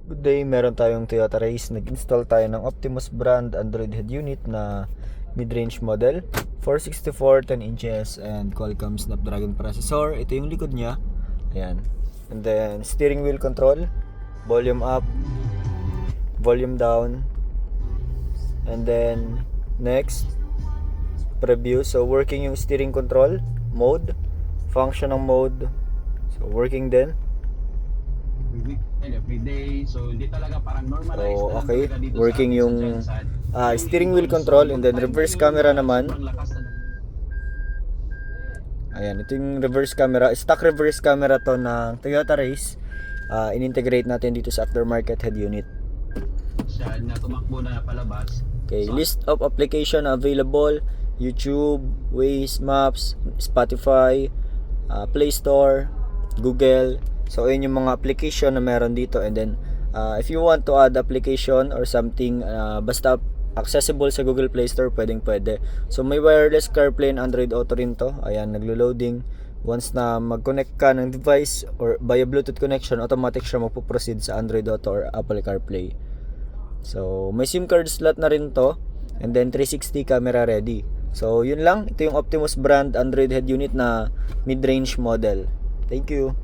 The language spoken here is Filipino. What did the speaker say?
Good day, meron tayong Toyota Race. Nag-install tayo ng Optimus brand Android head unit na mid-range model, 464, 10 inches and Qualcomm Snapdragon processor. Ito yung likod niya. Ayan. And then steering wheel control, volume up, volume down. And then next, preview. So working yung steering control mode, function ng mode. So working din. Every day, so hindi talaga parang normalized So, na okay. talaga dito Working sa atin yung sa Jensan. steering wheel control and then reverse camera naman. Ayan, ito yung reverse camera. Stock reverse camera to ng Toyota Race. In-integrate natin dito sa aftermarket head unit. Siya na tumakbo na palabas. Okay, So, list of application available: YouTube, Waze, Maps, Spotify, Play Store, Google. So, ayun yung mga application na meron dito. And then, if you want to add application or something, basta accessible sa Google Play Store, pwede. So, may wireless CarPlay and Android Auto rin to. Ayan, naglo-loading. Once na mag-connect ka ng device or via Bluetooth connection, automatic siya magpo-proceed sa Android Auto or Apple CarPlay. So, may SIM card slot na rin to. And then, 360 camera ready. So, yun lang. Ito yung Optimus brand Android head unit na mid-range model. Thank you.